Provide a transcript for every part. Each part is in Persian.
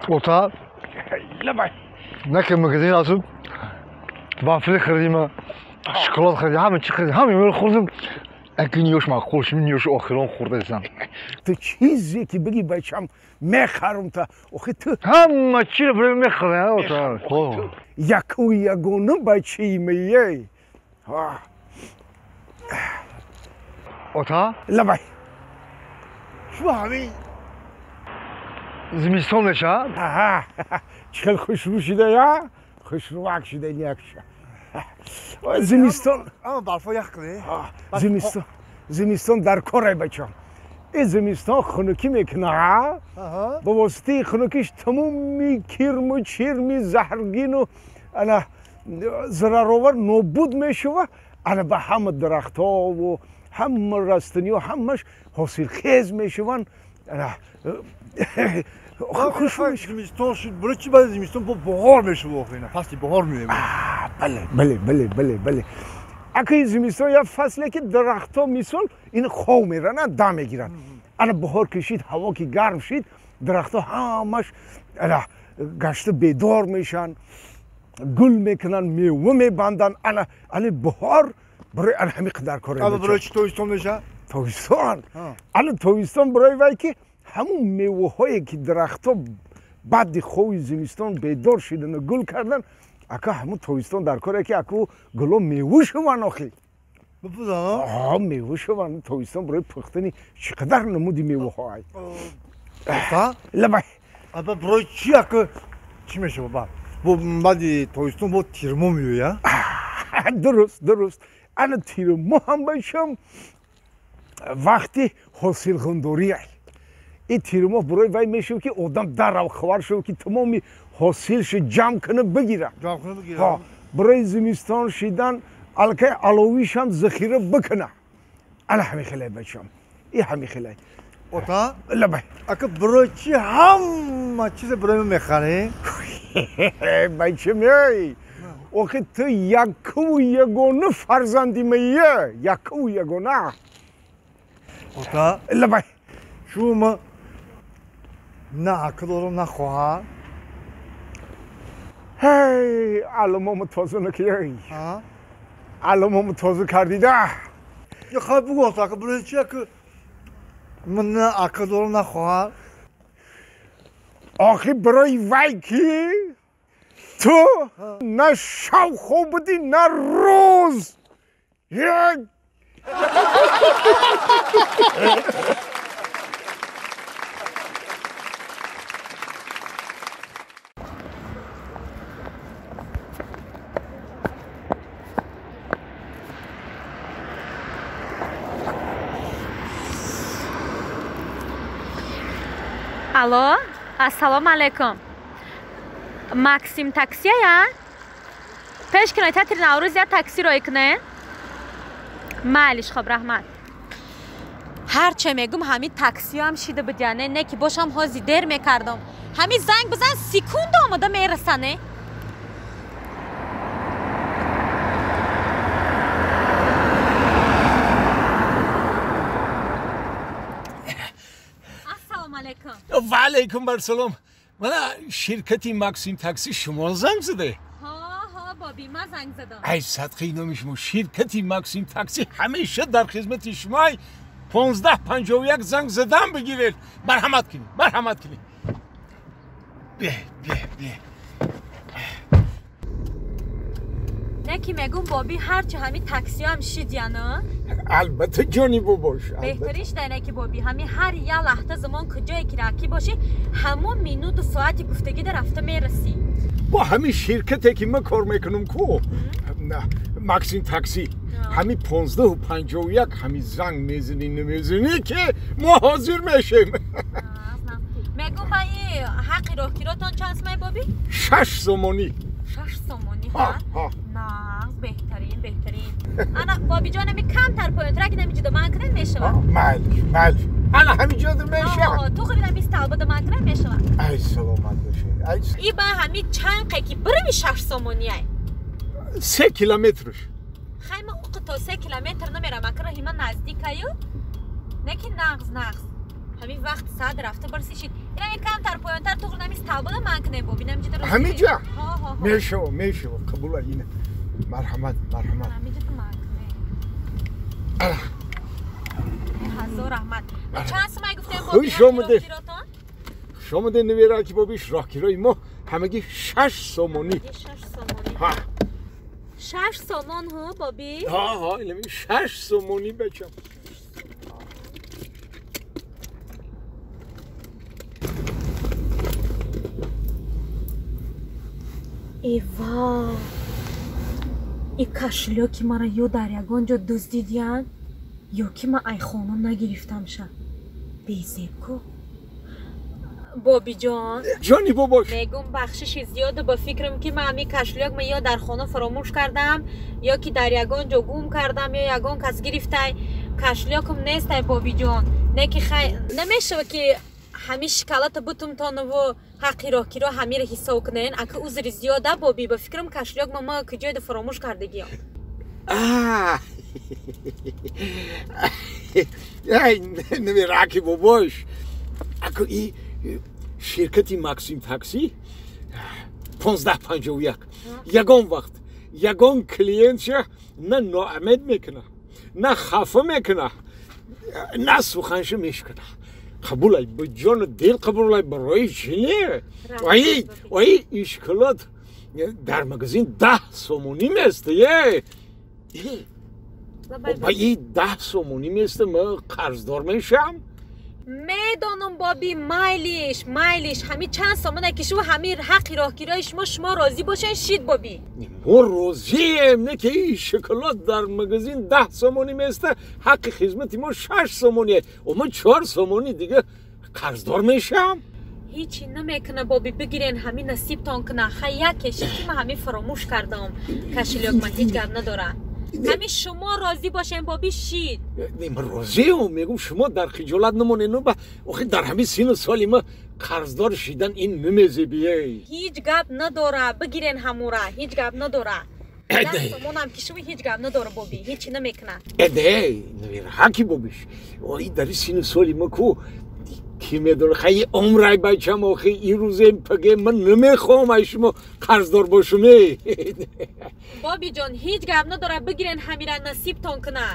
اتاق لبای نکه مگزین آسوب وافل خریدیم شکلات خریدیم همه چی خریدیم همه میل خوردیم اگه نیوش معقولش نیوش آخران خورده زن تو چیزی که بگی بچم میخرم تا آخه تو همه چی رو برای میخرم اتاق یک و یگونه بچه میه اتاق لبای شو همین زمستان نشه آها چقدر خوشبو شده یا خوشبو شده نیکشه زمستان اما برفا یخ کنه زمستان در کاره بچم این زمستان خنکی میکنه با واسطه خنکیش تمومی کرم و چرمی زهرگین و ضررآور نابود میشه و به همه درخت ها و همه رستنی و همش حاصل خیز میشون خوش زمستان شد برای چی بعد زمستان با بهار میشه واقعا فصل بهار میاد بله اگه زمستان یا فصله که درخت ها مثل این خو میرن دم میگیرن بهار کشید هوا که گرم شد درخت ها همش گشت بیدار میشن گل میکنن میوه میبندن بهار برای همین قدر کاره اما برای چی تابستان میشه تابستان برای وای که همون میوه هایی که درخت ها بعد خوی زمستان بیدار شدن و گل کردن اکا همون تابستان در کاره که اکو گلا میوه شون آخی بپوزا میوه شون تابستان برای پختنی چقدر نمودی میوه های لبای اما برای چی اکا چی میشه بابا بعد تابستان با تیرمو میوه درست تیرمو هم باشم وقتی حاصل خندوری ای این تیرمو برای وای میشه که آدم در و خوار شد که تمامی حاصلش جمع کنه بگیره برای زمستان شدن الکه علاویش هم ذخیره بکنه همین خیلی بچم این همین خیلی اوتا لبای اکا برای چی همه چیز برای من میخره بچه میای آخه تو یک و یگانه فرزندی میه یک و یگانه اوتا لبای شما نه عقل دارم نه خواهر هی علمامو تازه نکیه علمامو تازه کردیده یا خواهر بگو اکا برای چی که من نه عقل دارم نه خواهر آخه برای وای کی تو نه شو خوب بودی نه روز الو السلام علیکم ماکسیم تاکسی یا پیش کنید تاتر نوروز یا تاکسی روی کنه مالش خب رحمت هر چه میگم همین تاکسی هم شیده بدیانه نه که باشم هازی دیر میکردم همین زنگ بزن سکوند آمده میرسانه السلام علیکم و علیکم برسلام من شرکتی ماکسیم تاکسی شما زنگ زده ها بابی ما زنگ زدم ای صدقه نمیشم شرکتی ماکسیم تاکسی همیشه در خدمت شما 1551 زنگ زدن بگیرید مرحمت کنید بیا نه که میگم بابی هرچه همین تاکسی هم شید یا نه البته جانی باش بهتریش داره که بابی همین هر یه لحظه زمان کجایی که راکی باشی همون مینوت و ساعتی گفتگی در رفته میرسی با همین شرکتی که من کار میکنم کو ماکسیم تاکسی همین 1551 همین زنگ میزنی که ما حاضر میشیم میگم بایی حقی رو کیراتون چند سمه بابی؟ 6 سومونی 6 سومونی ها؟ نه بهترین انا بابی جانمی کم تر پایین ترک نمیجده من کنن میشوم مالی انا همینجا در میشم تو خیلی نمیست تلبه در من کنن میشوم ای سلامت باشه ای با همین چند قیقی برمی 6 سومونی های 3 کیلومترش خیلی او تا 3 کیلومتر نمیرم اکر هیما نزدیک هایو نکی نغز همین وقت ساعت رفته برسی شید اینا یک کم تر پایین تر تو خیلی نمیست табла ман кне бобинам ҷида рост ҳамиҷа ها мешава қабула ина марҳамат ҳамиҷа ту ман кне ҳазор раҳмат чанд сомай гуфтем хуш омадед хуш омадед навера ки бобиш роҳгирои мо ҳамагӣ 6 сомонӣ 6 сомон ҳо боби ҳа инами 6 сомонӣ бачам эва и кашлёки мара ё дар ягон ҷо дуздидиянд ё ки ман айхона нагирифтамша безеб ку бобиҷон ҷони бобош мегум бахшиши зиёда ба фикрам ки ман ҳамин кашлёк ма ё дар хона фаромӯш кардам ё ки дар ягон ҷо гум кардам ё ягон кас гирифтай кашлёкам нестай бобиҷон не ки намешава ки ҳамин шоколата бутумтонову ҳаққи роҳгиро ҳамира ҳисоб кунен ака узри зиёда боби ба фикрам кашлёк ма куҷояда фаромӯш кардагиём навераки бобош ака и ширкати максим такси 1551 ягон вақт ягон клиентша на ноумед мекуна на хафа мекуна на суханша мешкуна қабулай ба ҷону дил қабулай барои чине ои и шоколад дар магазин 10 сомонӣ местае ба и 10 сомонӣ места ма қарздор мешам медонам боби майлиш ҳамин чанд сомона ки шумо ҳамин ҳаққи роҳгирои шумо розӣ бошен шид боби мо розием не ки и шоколад дар магазин 10 сомонӣ места ҳаққи хизмати мо 6 сомоние ома 4 сомонӣ дига қарздор мешам ҳичи намекуна боби бигирен ҳамин насибтон куна ха якеши ки ман ҳамин фаромӯш кардам кашлёк ман ҳеҷ гап надора ҳамин шумо розӣ бошен боби шид ман розиам мегум шумо дар хиҷолат намонену ба охи дар ҳамин сину соли ма қарздор шидан ин намезебией ҳеҷ гап надора бигирен ҳамура ҳеҷ гап надора сомонам ки шумо ҳеҷ гап надора боби ҳечи намекуна навираҳаки бобиш ои дар ин сину соли ма ку ки медона хаи умрай бачам охи ин рӯзем паге ман намехоҳам ай шумо қарздор бошуме бобиҷон ҳеҷ гап надора бигирен ҳамира насибтон куна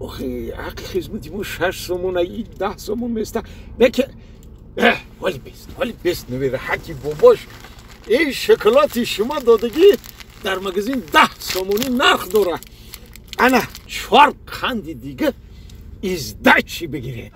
охи ҳаққи хизмати мо 6 сомон ай 10 сомон места неки вали бест навираҳаки бобош ин шоколади шумо додагӣ дар магазин 10 сомонӣ нарх дора ана 4 қанди дига издачи бигиред